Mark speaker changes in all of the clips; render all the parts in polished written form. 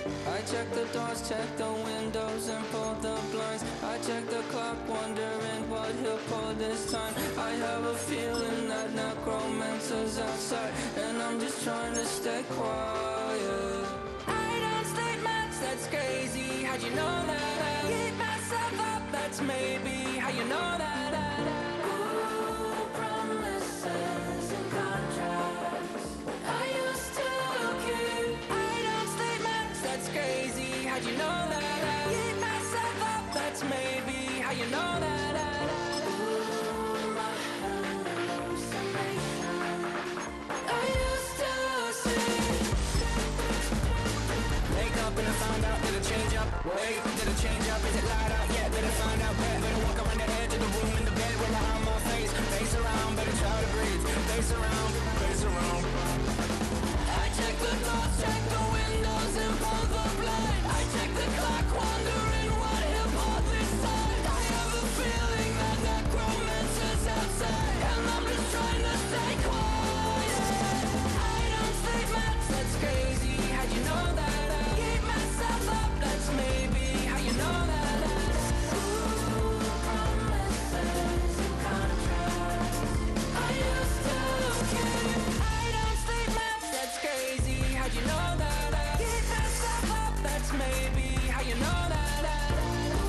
Speaker 1: I check the doors, check the windows, and pull the blinds. I check the clock, wondering what he'll pull this time. I have a feeling that necromancer's outside, and I'm just trying to stay quiet. I don't sleep much, that's crazy. How'd you know that? I keep myself up, that's maybe how you know that. Ooh, promises and contracts. I used to keep. I don't sleep much, that's crazy. How'd you know that? I keep myself up, that's maybe how you know that. Ooh, my hallucination. I used to see. Wake up and I found out, did it change up? Wait, did it change up? Is it light out? Yeah, did it find out? Better walk around the edge of the room in the bed with my arm on face around, better try to breathe. Face around, face around. I check the doors, check the windows, and pull the blind. I check the clock, wondering what he'll pull this time. I have a feeling that necromancer's outside, and I'm just trying to stay quiet. I don't sleep much, that's crazy. How'd you know that? I keep myself up, that's maybe how you know that. Ooh, promises and contracts. I used to keep. I don't sleep much, that's crazy. How'd you know that? I keep myself up, that's maybe how you know that.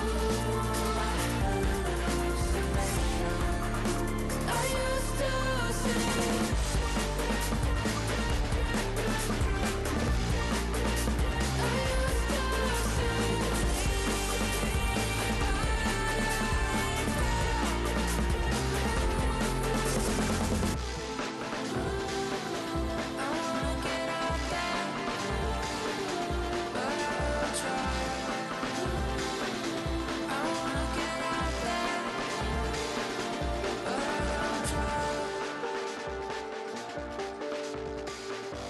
Speaker 1: Ooh, my hallucination. I used to see.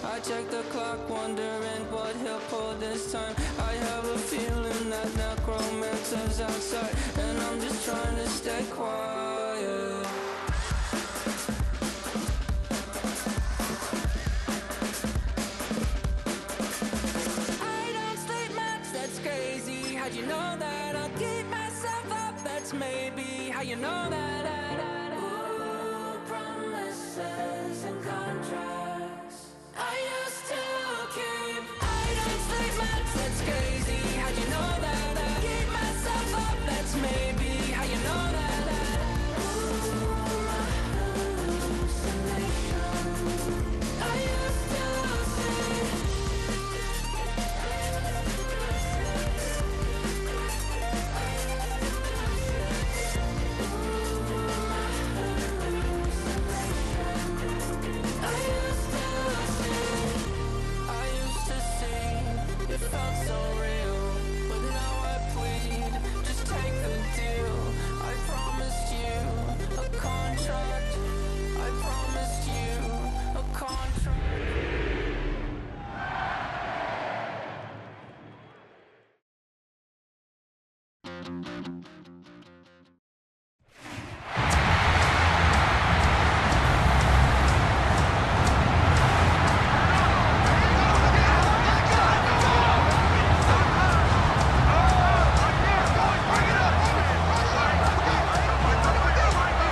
Speaker 1: I check the clock, wondering what he'll pull this time. I have a feeling that necromancer's outside, and I'm just trying to stay quiet. I don't sleep much, that's crazy. How'd you know that? I'll keep myself up, that's maybe how you know that. Ooh, promises and contracts. I used to keep. I don't sleep much, that's crazy. How'd you know that? I keep myself up, that's maybe how you know that. Ooh, my hallucination. I used to see. Ooh, my hallucination. I used to see. I used to see. It felt so real, but now I plead. Just take the deal. I promised you a contract. I promised you a contract.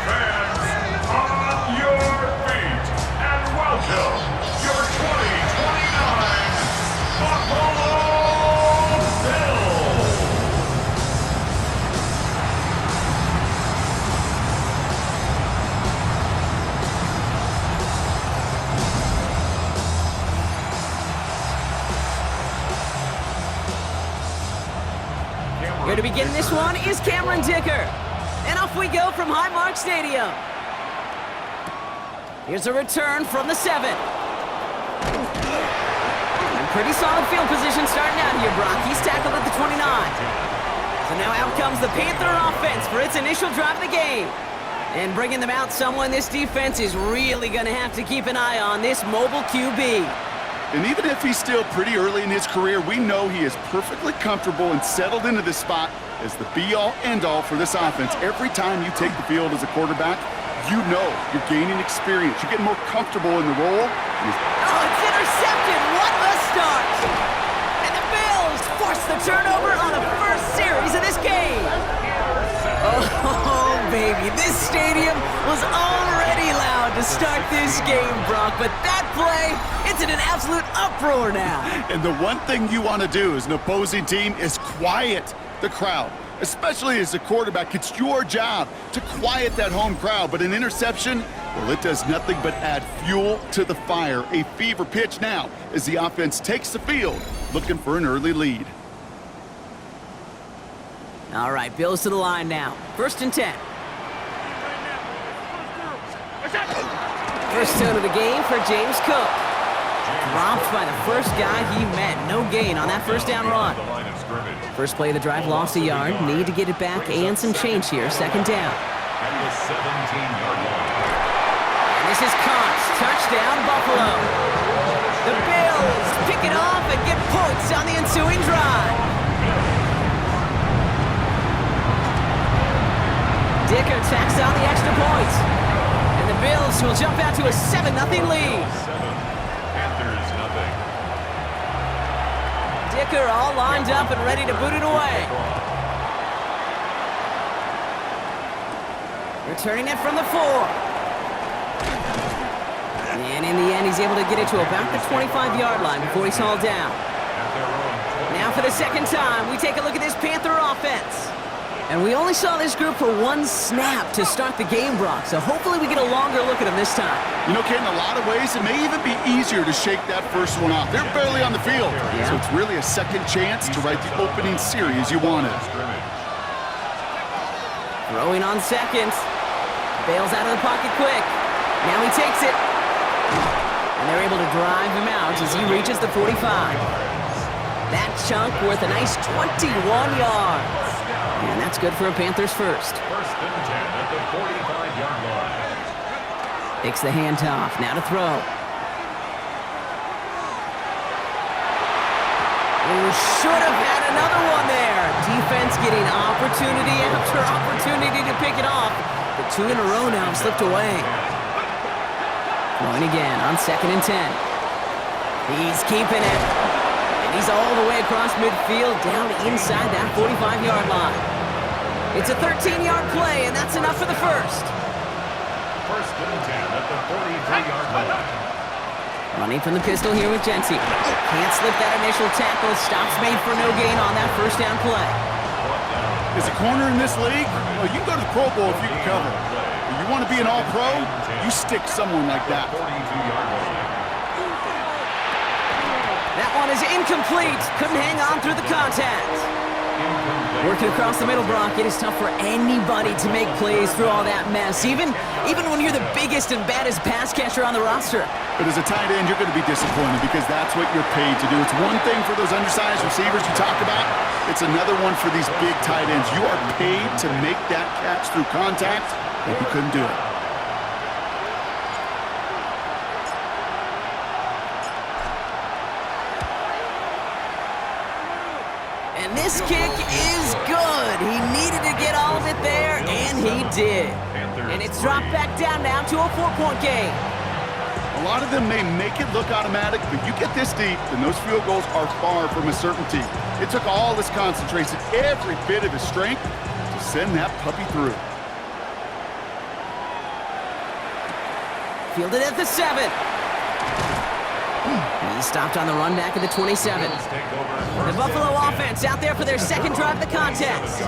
Speaker 2: Fans, on your feet, and welcome your 2029 Buffalo Bills.
Speaker 3: Here to begin this one is Cameron Dicker. And off we go from Highmark Stadium. Here's a return from the 7. And pretty solid field position starting out here, Brock. He's tackled at the 29. So now out comes the Panther offense for its initial drive of the game. And bringing them out, someone this defense is really going to have to keep an eye on, this mobile QB.
Speaker 4: And even if he's still pretty early in his career, we know he is perfectly comfortable and settled into this spot as the be-all, end-all for this offense. Every time you take the field as a quarterback, you know you're gaining experience. You're getting more comfortable in the role.
Speaker 3: Oh, it's intercepted. What a start. And the Bills baby. This stadium was already loud to start this game, Brock, but that play, it's in an absolute uproar now.
Speaker 4: And the one thing you want to do as an opposing team is quiet the crowd, especially as a quarterback. It's your job to quiet that home crowd, but an interception, well, it does nothing but add fuel to the fire. A fever pitch now as the offense takes the field, looking for an early lead.
Speaker 3: All right, Bills to the line now. 1st and 10. First down of the game for James Cook. Dropped by the first guy he met. No gain on that first down run. First play of the drive, lost a yard. Need to get it back and some change here. 2nd down.
Speaker 2: At the 17-yard line.
Speaker 3: And this is Cox. Touchdown, Buffalo. The Bills pick it off and get points on the ensuing drive. Dicker tacks on the extra point. And the Bills will jump out to a 7-0 lead.
Speaker 2: 7, Panthers nothing.
Speaker 3: Dicker all lined up and ready to boot it away. Returning it from the 4. And in the end, he's able to get it to about the 25-yard line before he's hauled down. Now for the second time, we take a look at this Panther offense. And we only saw this group for one snap to start the game, Brock, so hopefully we get a longer look at them this time.
Speaker 4: You know, Ken, in a lot of ways, it may even be easier to shake that first one off. They're barely on the field, so it's really a second chance to write the opening series you wanted.
Speaker 3: Throwing on 2nd. Bails out of the pocket quick. Now he takes it. And they're able to drive him out as he reaches the 45. That chunk worth a nice 21 yards. And that's good for a Panthers first.
Speaker 2: 1st and 10 at the 45-yard line.
Speaker 3: Takes the handoff. Now to throw. Ooh, should have had another one there. Defense getting opportunity after opportunity to pick it off. The 2 in a row now have slipped away. Throwing again on 2nd and 10. He's keeping it. And he's all the way across midfield down inside that 45-yard line. It's a 13-yard play, and that's enough for the first.
Speaker 2: 1st and 10 at the 43-yard line.
Speaker 3: Running from the pistol here with Jeanty. Can't slip that initial tackle. Stops made for no gain on that first down play.
Speaker 4: As a corner in this league, well, you can go to the Pro Bowl if you can cover. If you want to be an all-pro, you stick someone like that.
Speaker 2: 42-yard line.
Speaker 3: That one is incomplete. Couldn't hang on through the contact. Working across the middle, Brock, it is tough for anybody to make plays through all that mess, even when you're the biggest and baddest pass catcher on the roster.
Speaker 4: But as a tight end, you're going to be disappointed because that's what you're paid to do. It's one thing for those undersized receivers you talk about. It's another one for these big tight ends. You are paid to make that catch through contact, but you couldn't do it.
Speaker 3: And this kick is good. He needed to get all of it there, and he did. And it's dropped back down now to a 4-point game.
Speaker 4: A lot of them may make it look automatic, but you get this deep, and those field goals are far from a certainty. It took all his concentration, every bit of his strength, to send that puppy through.
Speaker 3: Fielded at the 7. He stopped on the run back at the 27. The Buffalo offense out there for their second drive of the contest.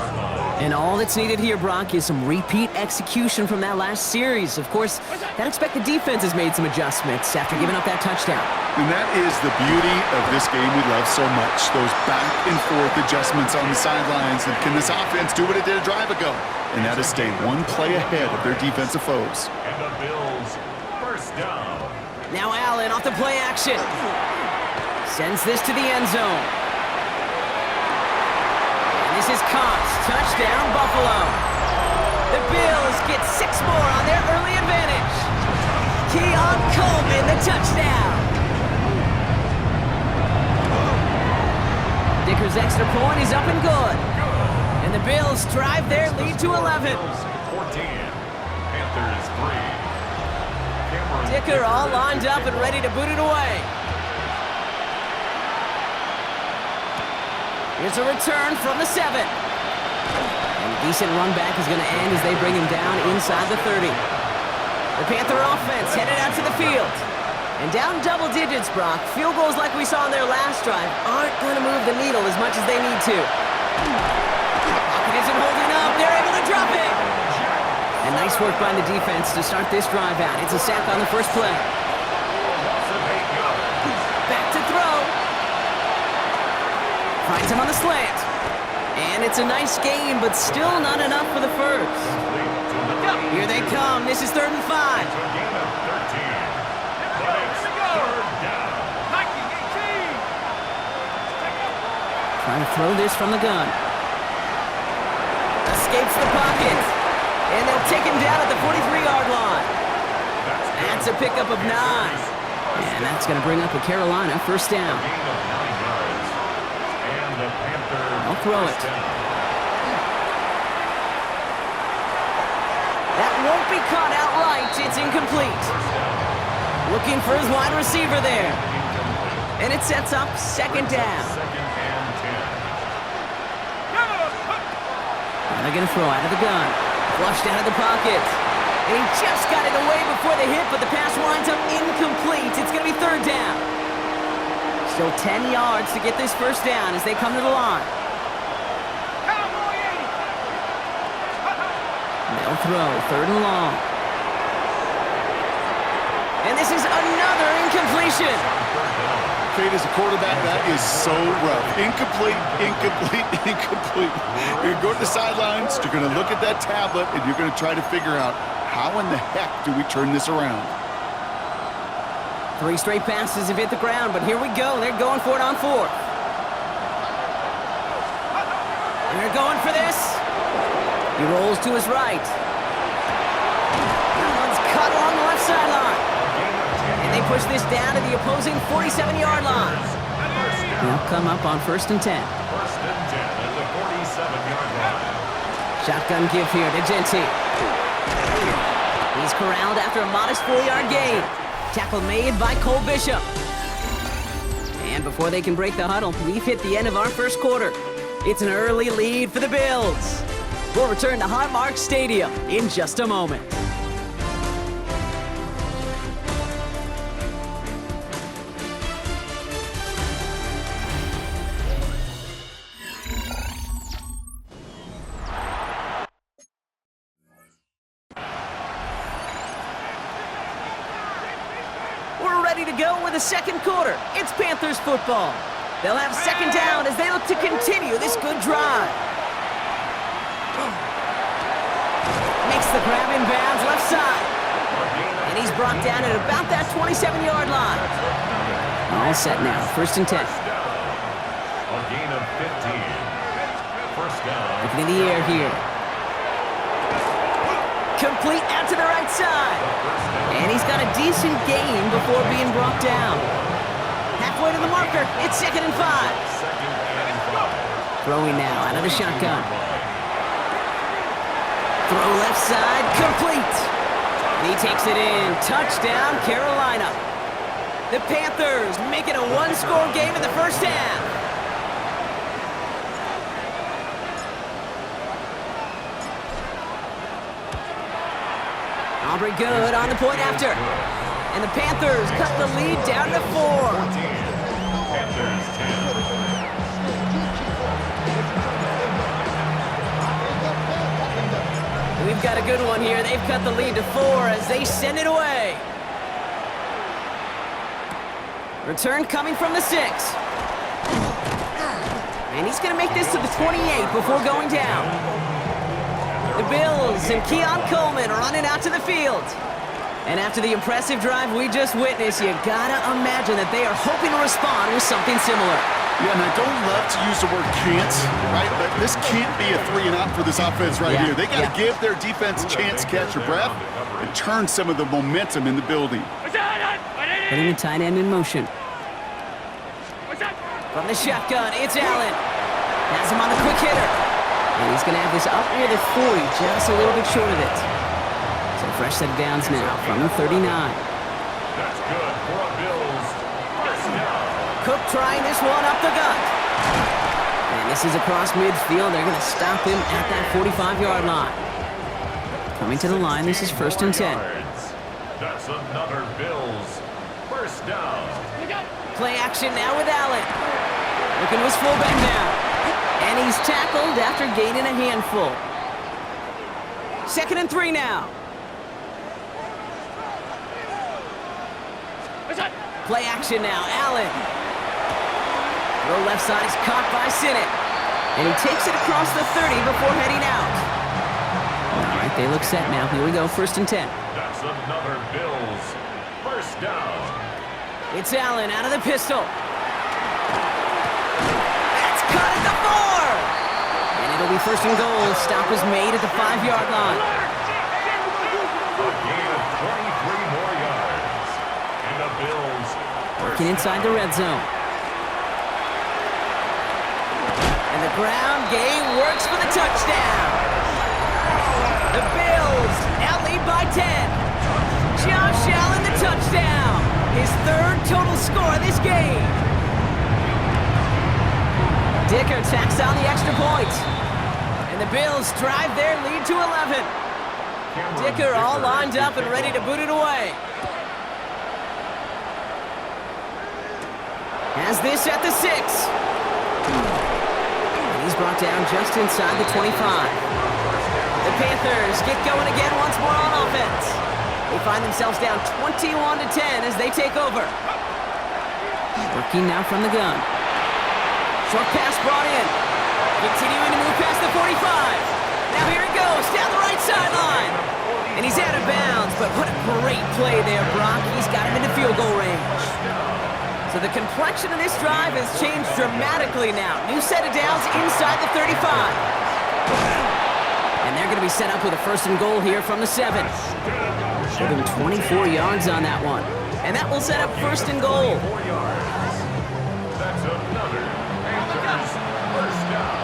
Speaker 3: And all that's needed here, Brock, is some repeat execution from that last series. Of course, that expected defense has made some adjustments after giving up that touchdown.
Speaker 4: And that is the beauty of this game we love so much, those back and forth adjustments on the sidelines. And can this offense do what it did a drive ago? And that is stay one play ahead of their defensive foes.
Speaker 2: And the Bills, 1st down.
Speaker 3: Now Allen off the play action. Sends this to the end zone. And this is Cox. Touchdown, Buffalo. The Bills get 6 more on their early advantage. Keon Coleman, the touchdown. Dicker's extra point is up and good. And the Bills drive their lead to 11.
Speaker 2: 14, Panthers 3.
Speaker 3: Dicker all lined up and ready to boot it away. Here's a return from the 7. And Decent run back is going to end as they bring him down inside the 30. The Panther offense headed out to the field. And down double digits, Brock. Field goals like we saw in their last drive aren't going to move the needle as much as they need to. Pocket isn't holding up. They're able to drop it. And nice work by the defense to start this drive out. It's a sack on the first play. Back to throw. Finds him on the slant. And it's a nice gain, but still not enough for the first. Here they come. This is 3rd and 5. Trying to throw this from the gun. Escapes the pocket. And they'll take him down at the 43-yard line. That's a pickup of 9. And that's going to bring up a Carolina first down. I'll throw it. That won't be caught outright. It's incomplete. Looking for his wide receiver there. And it sets up 2nd down. They're going to throw out of the gun. Flushed out of the pocket. And he just got it away before the hit, but the pass winds up incomplete. It's going to be 3rd down. Still 10 yards to get this first down as they come to the line. They'll throw 3rd and long. And this is another incompletion.
Speaker 4: Fade as a quarterback, that is so rough. Incomplete, incomplete, incomplete. You're going to the sidelines, you're going to look at that tablet, and you're going to try to figure out how in the heck do we turn this around.
Speaker 3: 3 straight passes have hit the ground, but here we go. They're going for it on 4th. And they're going for this. He rolls to his right. That one's cut along the left sideline. And they push this down to the opposing 47-yard line. They'll come up on 1st and 10.
Speaker 2: 1st and 10 at the 47-yard line.
Speaker 3: Shotgun give here to Jeanty. He's corralled after a modest 4-yard gain. Tackle made by Cole Bishop. And before they can break the huddle, we've hit the end of our first quarter. It's an early lead for the Bills. We'll return to Highmark Stadium in just a moment. We're ready to go with the second quarter. It's Panthers football. They'll have 2nd down as they look to continue this good drive. Makes the grab in bounds left side. And he's brought down at about that 27-yard line. All set now, 1st and 10.
Speaker 2: A gain of 15. 1st down.
Speaker 3: Looking in the air here. Complete out to the right side. And he's got a decent gain before being brought down. Halfway to the marker, it's 2nd and 5. Throwing now out of the shotgun. Throw left side, complete. And he takes it in. Touchdown, Carolina. The Panthers make it a 1-score game in the first half. Aubrey good on the point after. And the Panthers cut the lead down to 4.
Speaker 2: Panthers 10.
Speaker 3: We've got a good one here. They've cut the lead to 4 as they send it away. Return coming from the 6. And he's going to make this to the 28 before going down. The Bills and Keon Coleman running out to the field. And after the impressive drive we just witnessed, you gotta imagine that they are hoping to respond with something similar.
Speaker 4: Yeah, and I don't love to use the word can't, right? But this can't be a 3-and-out for this offense right here. They got to give their defense a chance to catch their breath and turn some of the momentum in the building.
Speaker 3: Putting the tight end in motion. From the shotgun, it's Allen. Has him on the quick hitter. And he's going to have this up near the 40, just a little bit short of it. So fresh set of downs now from the 39.
Speaker 2: That's good for a Bills. First down.
Speaker 3: Cook trying this one up the gut. And This is across midfield. They're going to stop him at that 45-yard line. Coming to the line, this is 1st and 10.
Speaker 2: That's another Bills first down.
Speaker 3: Play action now with Allen. Looking to his fullback now. And he's tackled after gaining a handful. 2nd and 3 now. Play action now, Allen. The left side is caught by Sinnott. And he takes it across the 30 before heading out. All right, they look set now. Here we go, 1st and 10.
Speaker 2: That's another Bills first down.
Speaker 3: It's Allen out of the pistol. That's cut at the 4. And it'll be 1st and goal. Stop is made at the 5-yard line.
Speaker 2: A gain of 23 more yards. And the Bills
Speaker 3: Working inside the red zone. And the ground game works for the touchdown. The Bills now lead by 10. Josh Allen the touchdown. His 3rd total score of this game. Dicker tacks on the extra point. And the Bills drive their lead to 11. Dicker all lined up and ready to boot it away. Has this at the 6. And he's brought down just inside the 25. The Panthers get going again once more on offense. They find themselves down 21-10 as they take over. Working now from the gun. Short pass brought in. Continuing to move past the 45. Now here it goes, down the right sideline. And he's out of bounds, but what a great play there, Brock. He's got him into field goal range. So the complexion of this drive has changed dramatically now. New set of downs inside the 35. And they're going to be set up with a 1st and goal here from the 7. Give him 24 yards on that one. And that will set up 1st and goal.
Speaker 2: That's another Panthers first down.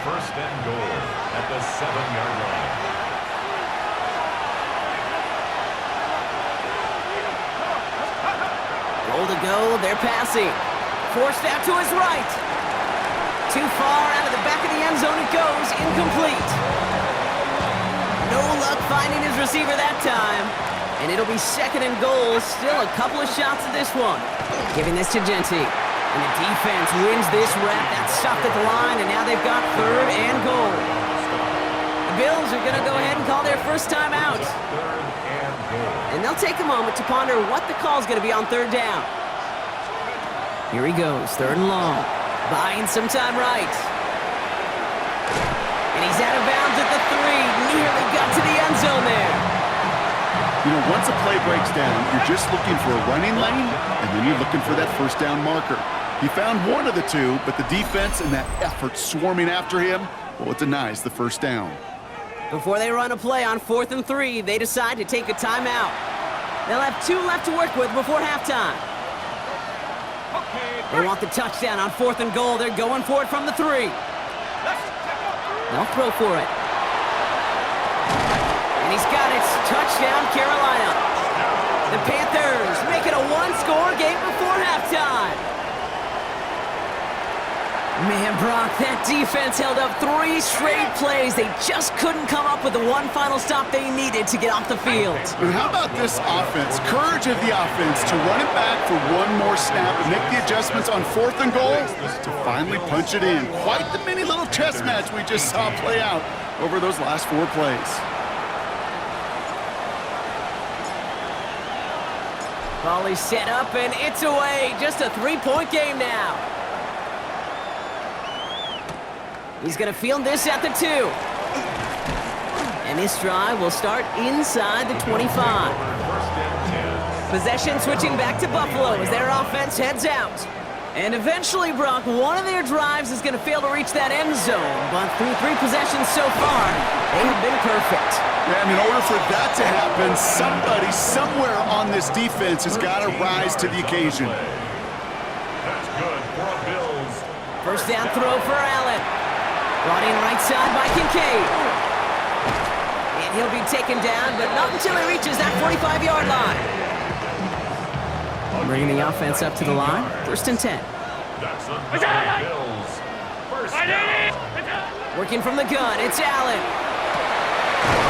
Speaker 2: 1st and goal at the 7-yard line.
Speaker 3: Goal to go, they're passing. Forced out to his right. Too far out of the back of the end zone it goes, incomplete. No luck finding his receiver that time. And it'll be 2nd and goal, still a couple of shots at this one. Giving this to Jeanty. And the defense wins this rep. That's stopped at the line, and now they've got 3rd and goal. The Bills are going to go ahead and call their first time out. And they'll take a moment to ponder what the call is going to be on 3rd down. Here he goes, 3rd and long. Buying some time right. And he's out of bounds at the 3. Nearly got to the end zone there.
Speaker 4: You know, once a play breaks down, you're just looking for a running lane, and then you're looking for that 1st down marker. He found one of the two, but the defense and that effort swarming after him, well, it denies the 1st down.
Speaker 3: Before they run a play on 4th and 3, they decide to take a timeout. They'll have 2 left to work with before halftime. They want the touchdown on 4th and goal. They're going for it from the 3. They'll throw for it. And he's got it. Touchdown, Carolina. The Panthers make it a 1-score game before halftime. Man, Brock, that defense held up 3 straight plays. They just couldn't come up with the one final stop they needed to get off the field.
Speaker 4: And how about this offense? Courage of the offense to run it back for one more snap and make the adjustments on 4th and goal to finally punch it in. Quite the mini little chess match we just saw play out over those last 4 plays.
Speaker 3: Ball is set up and it's away. Just a 3-point game now. He's going to field this at the 2. And this drive will start inside the 25. Possession switching back to Buffalo as their offense heads out. And eventually, Brock, one of their drives is going to fail to reach that end zone. But through 3 possessions so far, they have been perfect.
Speaker 4: And in order for that to happen, somebody somewhere on this defense has got to rise to the occasion.
Speaker 2: That's good for the Bills.
Speaker 3: First down throw for Allen. Brought in right side by Kincaid. And he'll be taken down, but not until he reaches that 45-yard line. Bringing the offense up to the line. 1st and 10.
Speaker 2: That's another Bills first down.
Speaker 3: Working from the gun, it's Allen.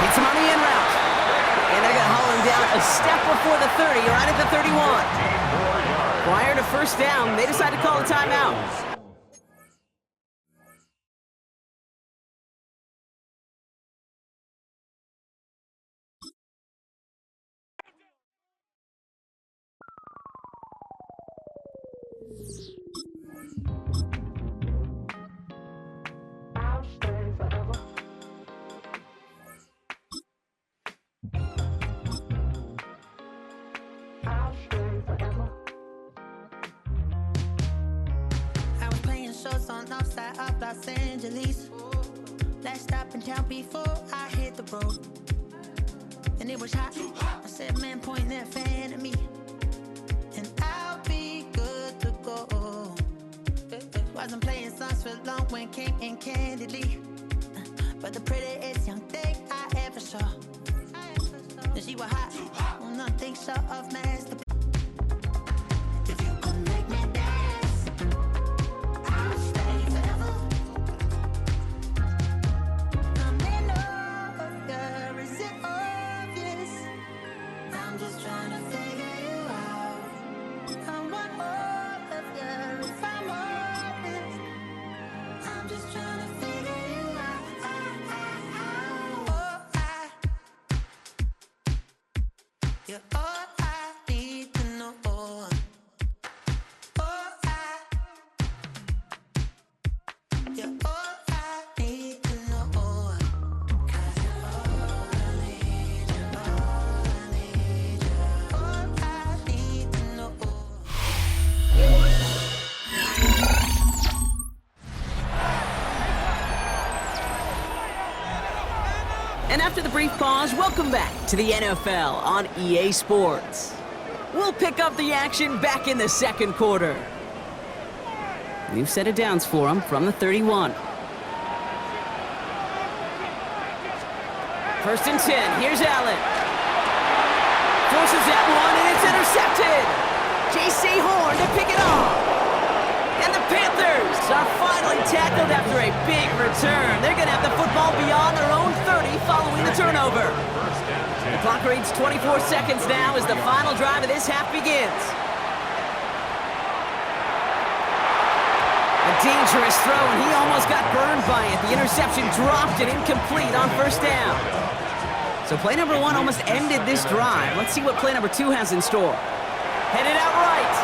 Speaker 3: Hits him on the in route. And they're going to haul him down a step before the 30, right at the 31. Prior to first down, they decide to call a timeout.
Speaker 5: On outside of Los Angeles. Last stop in town before I hit the road. And it was hot. I said, man, point that fan at me. And I'll be good to go. Wasn't playing songs for long when came in candidly. But the prettiest young thing I ever saw. And she was hot. On nothing short of masterpiece. If you could make me dance, I'll stay forever. I'm in love, is it obvious? I'm just trying to figure you out. I want all of you if I'm honest. I'm just trying to figure you out. You're all I need to know. You're all I need to know. 'Cause you're all I need, you're all I need, you're all I need to know.
Speaker 3: And after the brief pause, welcome back to the NFL on EA Sports. We'll pick up the action back in the second quarter. We've set it downs for him from the 31. First and 10, here's Allen. Forces that one, and it's intercepted. J.C. Horn to pick it off. And the Panthers are finally tackled after a big return. They're going to have the football beyond their own 30 following the turnover. The clock reads 24 seconds now as the final drive of this half begins. A dangerous throw, and he almost got burned by it. The interception dropped and incomplete on first down. So play number one almost ended this drive. Let's see what play number two has in store. Headed out right.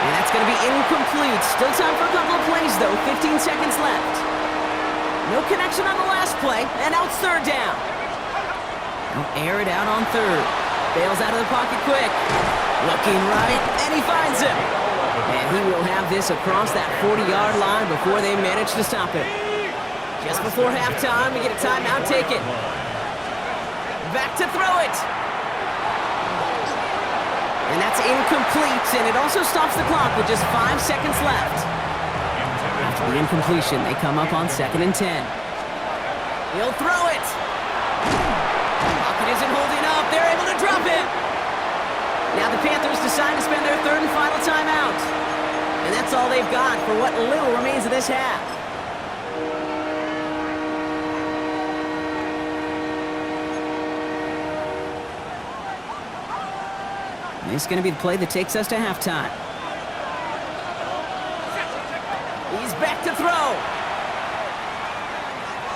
Speaker 3: And that's going to be incomplete. Still time for a couple of plays, though. 15 seconds left. No connection on the last play, and now it's third down. Now air it out on third. Bails out of the pocket quick. Looking right, and he finds him. And he will have this across that 40-yard line before they manage to stop it. Just before halftime, we get a timeout taken. Back to throw it. And that's incomplete, and it also stops the clock with just 5 seconds left. After the incompletion, they come up on 2nd and 10. He'll throw it. Pocket isn't holding up. They're able to drop it. Now the Panthers decide to spend their third and final timeout. And that's all they've got for what little remains of this half. This is going to be the play that takes us to halftime. He's back to throw.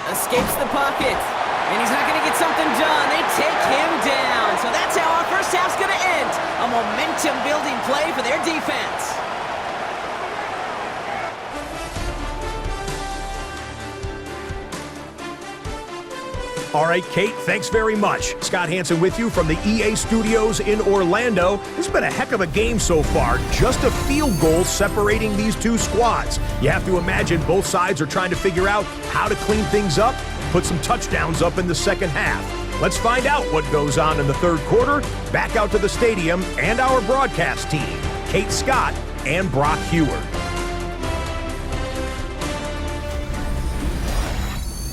Speaker 3: Escapes the pocket. And he's not going to get something done. They take him down. So that's how our first half's going to end. A momentum-building play for their defense.
Speaker 6: All right, Kate, thanks very much. Scott Hansen with you from the EA Studios in Orlando. This has been a heck of a game so far. Just a field goal separating these two squads. You have to imagine both sides are trying to figure out how to clean things up, put some touchdowns up in the second half. Let's find out what goes on in the third quarter. Back out to the stadium and our broadcast team, Kate Scott and Brock Hewer.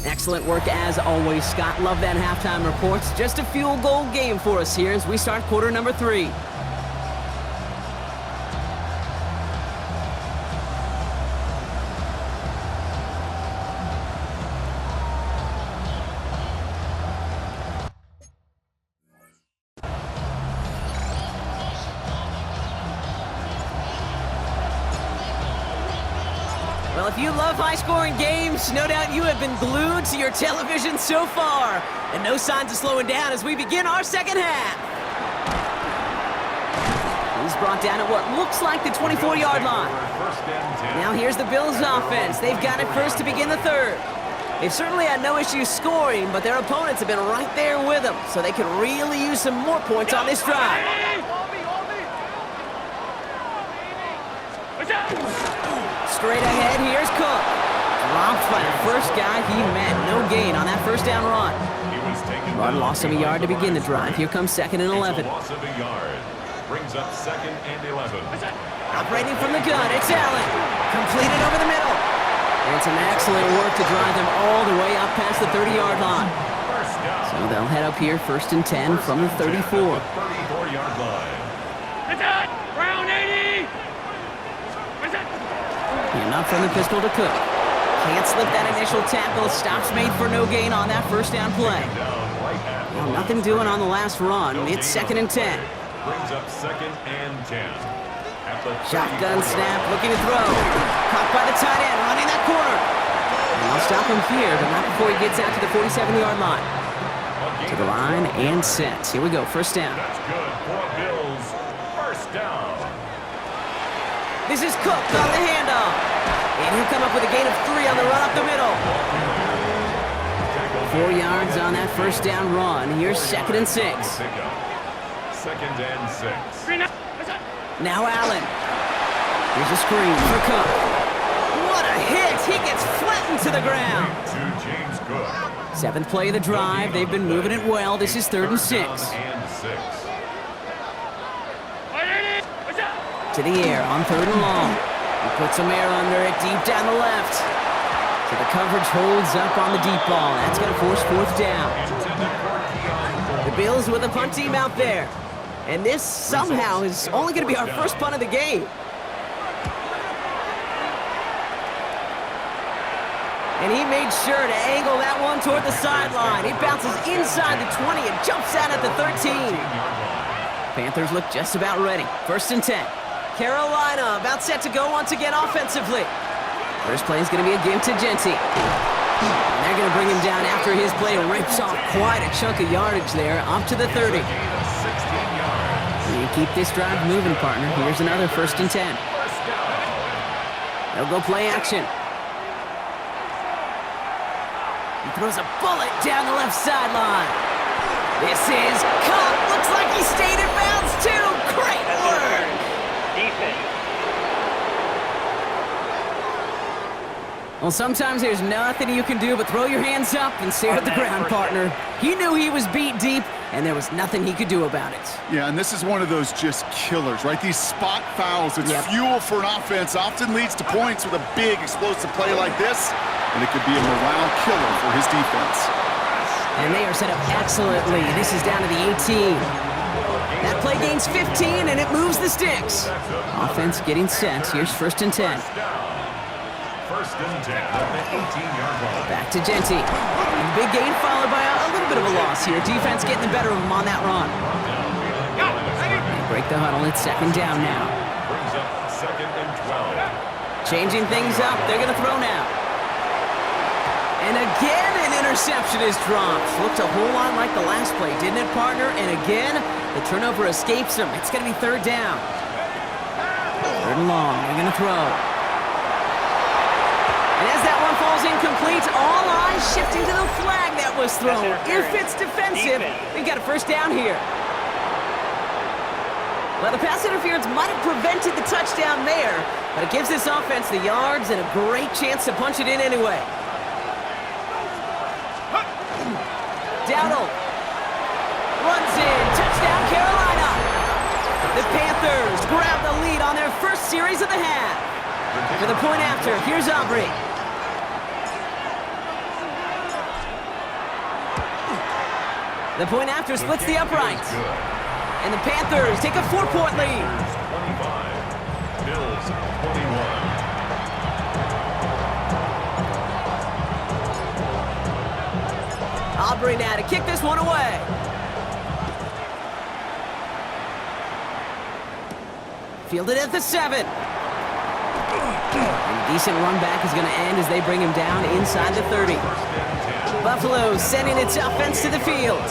Speaker 3: Excellent work as always, Scott. Love that halftime reports. Just a field goal game for us here as we start quarter number 3. Well, if you love high-scoring games, no doubt you have been glued to your television so far. And no signs of slowing down as we begin our second half. He's brought down at what looks like the 24-yard line. Now here's the Bills' offense. They've got it first to begin the third. They've certainly had no issues scoring, but their opponents have been right there with them, so they could really use some more points on this drive. Straight ahead, here's Cook. Dropped by the first guy he met. No gain on that first down run. Run loss of a yard to begin the drive. Here comes 2nd and 11.
Speaker 2: Loss of a yard. Brings up 2nd and 11.
Speaker 3: Operating from the gun, it's Allen. Completed over the middle. And some excellent work to drive them all the way up past the 30-yard line. So they'll head up here 1st and 10 from the 34.
Speaker 2: 34-yard line.
Speaker 7: Round 80!
Speaker 3: Enough from the pistol to Cook. Can't slip that initial tackle. Stops made for no gain on that first down play. Well, nothing doing on the last run. It's 2nd and 10.
Speaker 2: Brings up 2nd and 10.
Speaker 3: Shotgun snap, looking to throw. Caught by the tight end, running that corner. And they'll stop him here, but not before he gets out to the 47-yard line. To the line and set. Here we go, first down.
Speaker 2: That's good for Bills. First down.
Speaker 3: This is Cook on the handoff. And he'll come up with a gain of 3 on the run up the middle. 4 yards on that first down run. Here's 2nd and 6.
Speaker 2: 2nd and 6.
Speaker 3: Now Allen. Here's a screen for Cook. What a hit! He gets flattened to the ground.
Speaker 2: To James Cook.
Speaker 3: 7th play of the drive. They've been moving it well. This is 3rd and 6.
Speaker 2: And 6.
Speaker 3: To the air on 3rd and long. He puts some air under it deep down the left. So the coverage holds up on the deep ball. That's going to force 4th down. The Bills with a punt team out there. And this somehow is only going to be our first punt of the game. And he made sure to angle that one toward the sideline. It bounces inside the 20 and jumps out at the 13. Panthers look just about ready. 1st and 10. Carolina about set to go once again offensively. First play is going to be a give to Jeanty. And they're going to bring him down after his play rips off quite a chunk of yardage there, up to the 30. You keep this drive moving, partner. Here's another 1st and 10. They'll go play action. He throws a bullet down the left sideline. This is caught. Looks like he stayed in bounds, too. Great work.
Speaker 7: Defense.
Speaker 3: Well, sometimes there's nothing you can do but throw your hands up and stare at the ground, partner. He knew he was beat deep, and there was nothing he could do about it.
Speaker 4: Yeah, and this is one of those just killers, right? These spot fouls, it's fuel for an offense, often leads to points with a big explosive play like this, and it could be a morale killer for his defense.
Speaker 3: And they are set up excellently. This is down to the 18. That play gains 15, and it moves the sticks. Offense getting set. Here's 1st and 10.
Speaker 2: 1st and 10 at the 18-yard line.
Speaker 3: Back to Jeanty. And big gain followed by a little bit of a loss here. Defense getting the better of him on that run. They break the huddle. It's 2nd down now.
Speaker 2: Brings up 2nd and 12.
Speaker 3: Changing things up. They're going to throw now. And again, an interception is dropped. Looked a whole lot like the last play, didn't it, partner? And again, the turnover escapes him. It's going to be 3rd down. 3rd and long. They're going to throw. And as that one falls incomplete, all eyes shifting to the flag that was thrown. If it's defensive, we've got a 1st down here. Well, the pass interference might have prevented the touchdown there, but it gives this offense the yards and a great chance to punch it in anyway. Dowler runs in. Touchdown, Carolina. The Panthers grab the lead on their first series of the half. For the point after, here's Aubrey. The point after splits the uprights. And the Panthers take a 4-point lead.
Speaker 2: 25. Bills 21.
Speaker 3: Aubrey now to kick this one away. Fielded at the 7. And a decent run back is going to end as they bring him down inside the 30. Buffalo sending its offense to the field.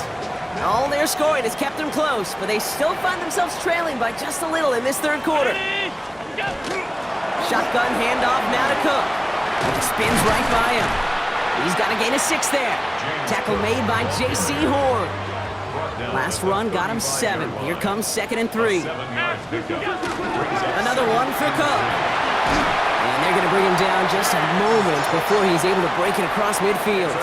Speaker 3: All their scoring has kept them close, but they still find themselves trailing by just a little in this third quarter. Shotgun handoff now to Cook. He spins right by him. He's got a gain of 6 there. Tackle made by J.C. Horn. Last run got him 7. Here comes 2nd and 3. Another one for Cook. And they're going to bring him down just a moment before he's able to break it across midfield.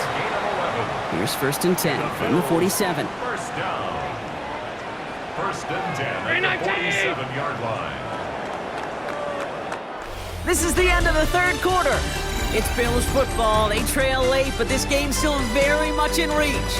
Speaker 3: Here's 1st and 10 from the 47.
Speaker 2: First down. 1st and 10 at the 47-yard line.
Speaker 3: This is the end of the third quarter. It's Bills football. They trail late, but this game's still very much in reach.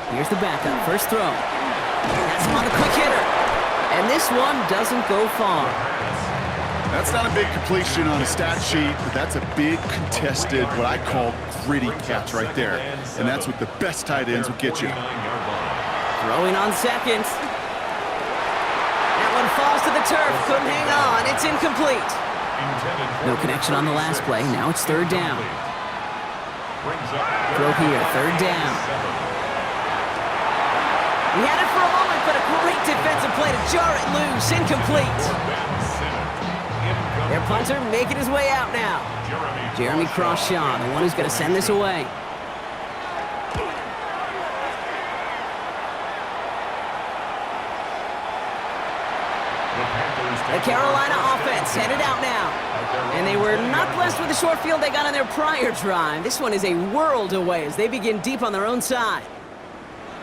Speaker 3: Here's the backup, first throw. That's him on the quick hitter. And this one doesn't go far.
Speaker 4: That's not a big completion on a stat sheet, but that's a big contested, what I call gritty catch right there. And that's what the best tight ends will get you.
Speaker 3: Throwing on 2nd. That one falls to the turf. Couldn't hang on. It's incomplete. No connection on the last play. Now it's 3rd down. Throw here, 3rd down. He had it for a moment, but a great defensive play to jar it loose. Incomplete. Their punter making his way out now. Jeremy Crawshaw, the one who's going to send this away. The Carolina offense headed out now. And they were not blessed with the short field they got on their prior drive. This one is a world away as they begin deep on their own side.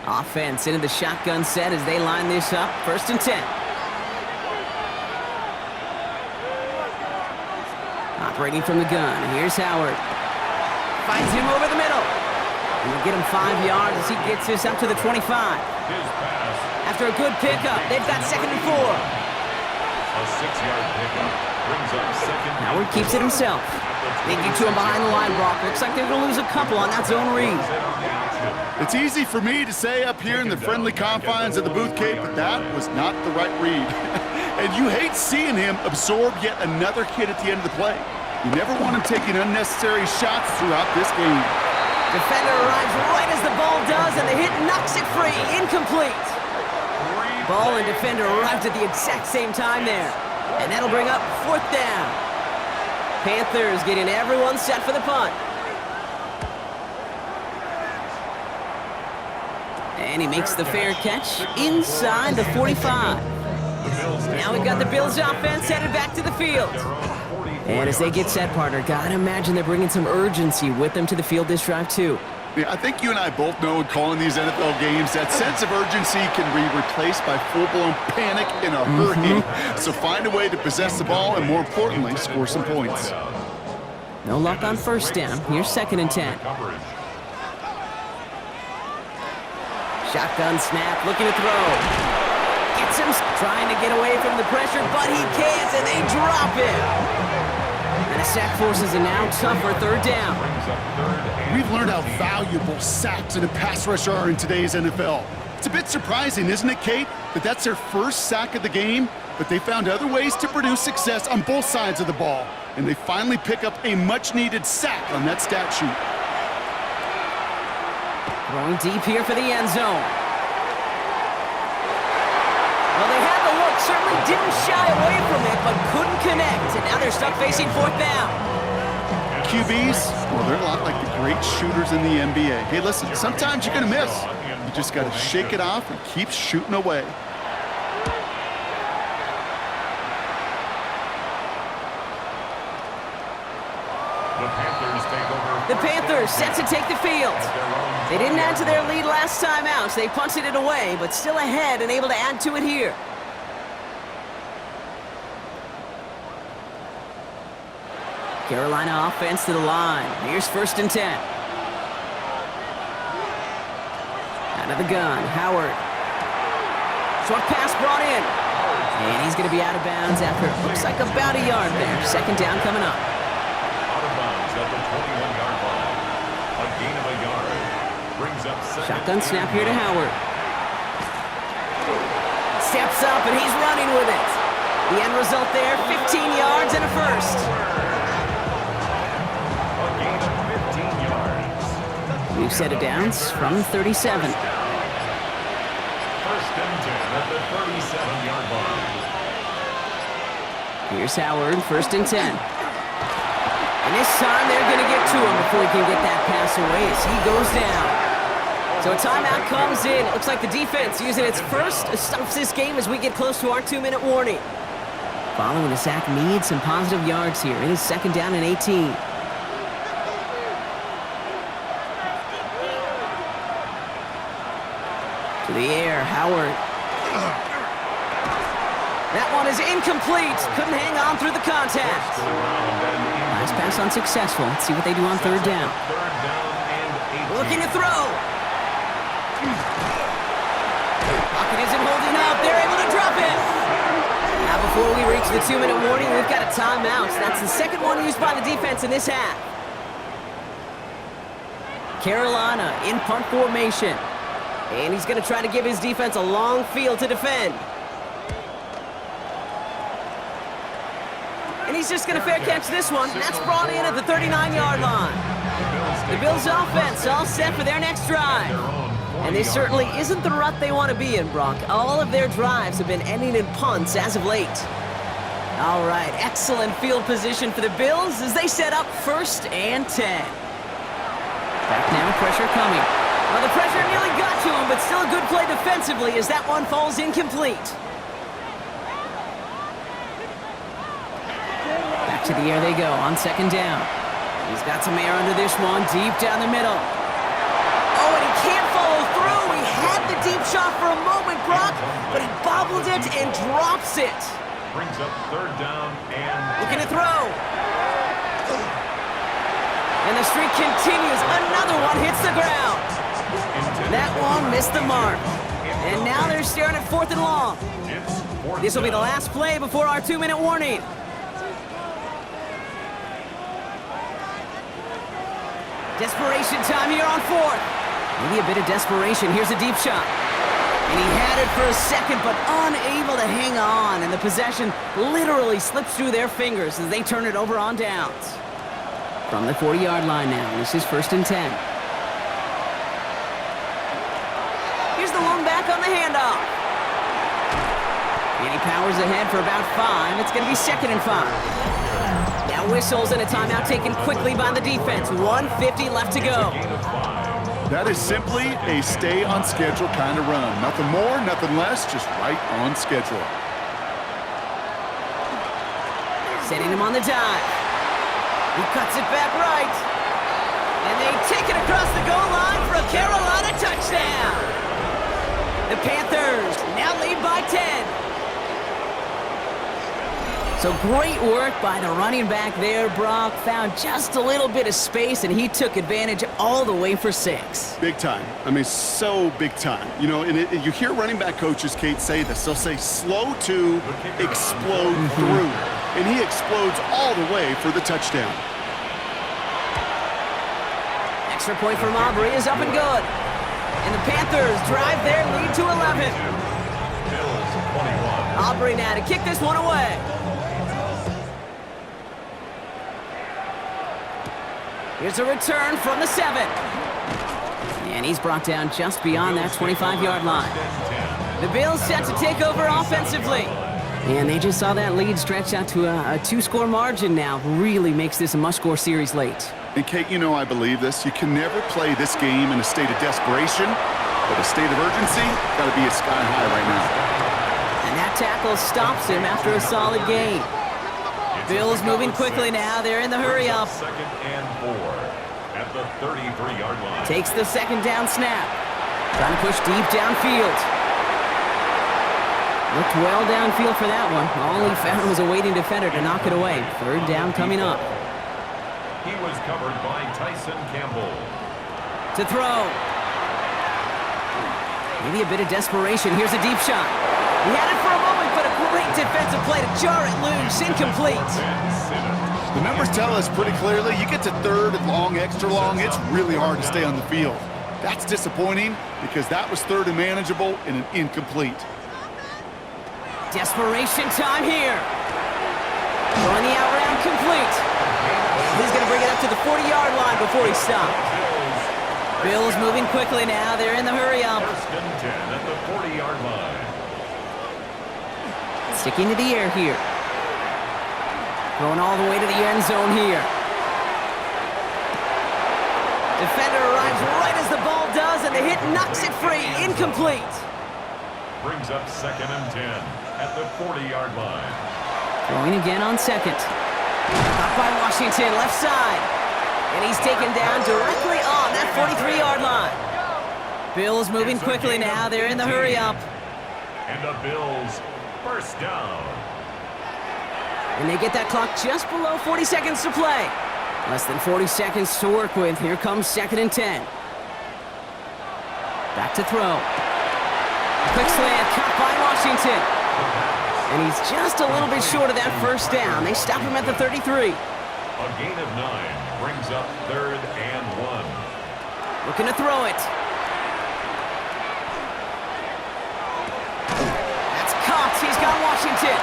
Speaker 3: Offense into the shotgun set as they line this up. 1st and 10. Operating from the gun. Here's Howard. Finds him over the middle. And we'll get him 5 yards as he gets this up to the 25. After a good pickup, they've got 2nd and 4.
Speaker 2: A 6-yard pickup brings up 2nd.
Speaker 3: Howard keeps it himself. They get to him behind the line, Brock. Looks like they're going to lose a couple on that zone read.
Speaker 4: It's easy for me to say up here in the friendly confines of the booth, Kate, but that was not the right read. And you hate seeing him absorb yet another hit at the end of the play. You never want him taking unnecessary shots throughout this game.
Speaker 3: Defender arrives right as the ball does, and the hit knocks it free. Incomplete. Ball and defender arrived at the exact same time there. And that'll bring up 4th down. Panthers getting everyone set for the punt. And he makes the fair catch inside the 45. Now we've got the Bills offense headed back to the field. And as they get set, partner, gotta imagine they're bringing some urgency with them to the field this drive, too.
Speaker 4: Yeah, I think you and I both know in calling these NFL games that sense of urgency can be replaced by full-blown panic in a hurry. So find a way to possess the ball and, more importantly, score some points.
Speaker 3: No luck on 1st down. Here's 2nd and 10. Shotgun snap, looking to throw. Gets him trying to get away from the pressure, but he can't, and they drop him. And a sack forces a now tougher 3rd down.
Speaker 4: We've learned how valuable sacks and a pass rush are in today's NFL. It's a bit surprising, isn't it, Kate, that that's their first sack of the game, but they found other ways to produce success on both sides of the ball, and they finally pick up a much-needed sack on that stat sheet.
Speaker 3: Throwing deep here for the end zone. Well, they had the look, certainly didn't shy away from it, but couldn't connect, and now they're stuck facing 4th down.
Speaker 4: QBs, well, they're a lot like the great shooters in the NBA. Hey, listen, sometimes you're going to miss. You just got to shake it off and keep shooting away.
Speaker 2: The Panthers take over.
Speaker 3: The Panthers Panthers set to take the field. They didn't add to their lead last time out, so they punted it away, but still ahead and able to add to it here. Carolina offense to the line. Here's 1st and 10. Out of the gun, Howard. Short pass brought in. And he's going to be out of bounds after it looks like about a yard there. 2nd down coming up.
Speaker 2: Out of bounds at the 21-yard line. A gain of a yard. Brings up
Speaker 3: Shotgun snap here to Howard. Steps up and he's running with it. The end result there, 15 yards and a first.
Speaker 2: A gain of 15 yards.
Speaker 3: We've set it downs from 37.
Speaker 2: 1st and 10 at the 37-yard line.
Speaker 3: Here's Howard, 1st and 10. And this time they're going to get to him before he can get that pass away as he goes down. So a timeout comes in. It looks like the defense using its first stops this game as we get close to our 2-minute warning. Following the sack needs some positive yards here. It is 2nd down and 18. To the air, Howard. That one is incomplete. Couldn't hang on through the contact. Nice pass unsuccessful. Let's see what they do on 3rd down.
Speaker 2: 3rd down and 18.
Speaker 3: Looking to throw. Pocket isn't holding up. They're able to drop it. Now before we reach the 2-minute warning, we've got a timeout. That's the 2nd one used by the defense in this half. Carolina in punt formation. And he's going to try to give his defense a long field to defend. And he's just going to fair catch this one. That's brought in at the 39-yard line. The Bills offense all set for their next drive. And this certainly isn't the rut they want to be in, Brock. All of their drives have been ending in punts as of late. All right, excellent field position for the Bills as they set up 1st and 10. Back now, pressure coming. Well, the pressure nearly got to him, but still a good play defensively as that one falls incomplete. Back to the air they go on 2nd down. He's got some air under this one, deep down the middle. Oh, and he can't follow through. He had the deep shot for a moment, Brock, but he bobbled it and drops it.
Speaker 2: Brings up 3rd down and
Speaker 3: Looking to throw. And the streak continues. Another one hits the ground. That one missed the mark. And now they're staring at 4th and long. This will be the last play before our 2-minute warning. Desperation time here on 4th. Maybe a bit of desperation. Here's a deep shot. And he had it for a second, but unable to hang on. And the possession literally slips through their fingers as they turn it over on downs. From the 40-yard line now, this is 1st and 10. Here's the lone back on the handoff. And he powers ahead for about 5. It's going to be 2nd and 5. Now whistles and a timeout taken quickly by the defense. 1:50 left to go.
Speaker 4: That is simply a stay-on-schedule kind of run. Nothing more, nothing less, just right on schedule.
Speaker 3: Setting him on the dive. He cuts it back right. And they take it across the goal line for a Carolina touchdown. The Panthers now lead by 10. So great work by the running back there, Brock. Found just a little bit of space, and he took advantage all the way for 6.
Speaker 4: Big time. I mean, so big time. You know, and you hear running back coaches, Kate, say this. They'll say slow to explode through. And he explodes all the way for the touchdown.
Speaker 3: Extra point from Aubrey is up and good. And the Panthers drive their lead to 11. Aubrey now to kick this one away. Here's a return from the 7. And he's brought down just beyond that 25-yard line. The Bills set to take over offensively. And they just saw that lead stretch out to a 2-score margin now. Really makes this a must-score series late.
Speaker 4: And Kate, you know I believe this. You can never play this game in a state of desperation, but a state of urgency got to be at sky high right now.
Speaker 3: And that tackle stops him after a solid gain. Bills moving quickly now. They're in the hurry up.
Speaker 2: 2nd and 4. at the 33-yard line.
Speaker 3: Takes the second down snap. Trying to push deep downfield. Looked well downfield for that one. All he found was a waiting defender to knock it away. Third down coming up.
Speaker 2: He was covered by Tyson Campbell.
Speaker 3: To throw. Maybe a bit of desperation. Here's a deep shot. He had it for a moment, but a great defensive play to jar it loose. Incomplete.
Speaker 4: The numbers tell us pretty clearly, you get to third and long, extra long, it's really hard to stay on the field. That's disappointing because that was third and manageable and an incomplete.
Speaker 3: Desperation time here. Throwing the out round complete. He's going to bring it up to the 40-yard line before he stops. Bills moving quickly now. They're in the hurry up.
Speaker 2: First and 10 at the 40-yard line.
Speaker 3: Sticking to the air here. Going all the way to the end zone here. Defender arrives right as the ball does, and the hit knocks it free. Incomplete.
Speaker 2: Brings up second and 10 at the 40-yard line.
Speaker 3: Throwing again on second. Caught by Washington, left side. And he's taken down directly on that 43-yard line. Bills moving quickly now. They're in the hurry up.
Speaker 2: And the Bills first down.
Speaker 3: And they get that clock just below 40 seconds to play. Less than 40 seconds to work with. Here comes second and 10. Back to throw. Quick slant, caught by Washington. And he's just a little bit short of that first down. They stop him at the 33.
Speaker 2: A gain of 9 brings up third and 1.
Speaker 3: Looking to throw it. That's caught. He's got Washington.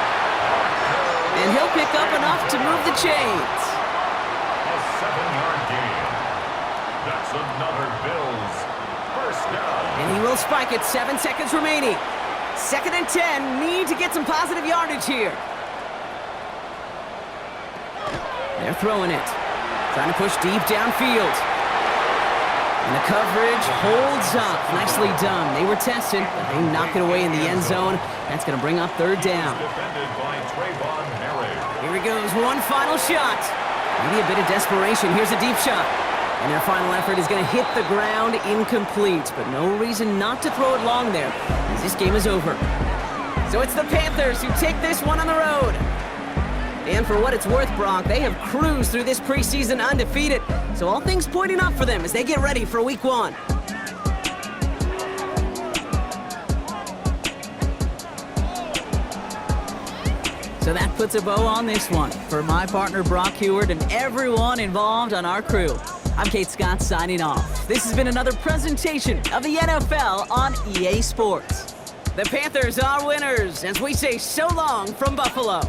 Speaker 3: And he'll pick up enough to move the chains.
Speaker 2: A 7-yard gain. That's another Bills first down.
Speaker 3: And he will spike it. 7 seconds remaining. Second and 10. Need to get some positive yardage here. They're throwing it. Trying to push deep downfield. And the coverage holds up. Nicely done. They were tested, but they knock it away in the end zone. That's going to bring up third down.
Speaker 2: Defended by Trayvon Harris.
Speaker 3: Here he goes. One final shot. Maybe a bit of desperation. Here's a deep shot. And their final effort is going to hit the ground incomplete. But no reason not to throw it long there, as this game is over. So it's the Panthers who take this one on the road. And for what it's worth, Brock, they have cruised through this preseason undefeated. So all things pointing up for them as they get ready for Week 1. So that puts a bow on this one. For my partner, Brock Heward, and everyone involved on our crew, I'm Kate Scott signing off. This has been another presentation of the NFL on EA Sports. The Panthers are winners as we say so long from Buffalo.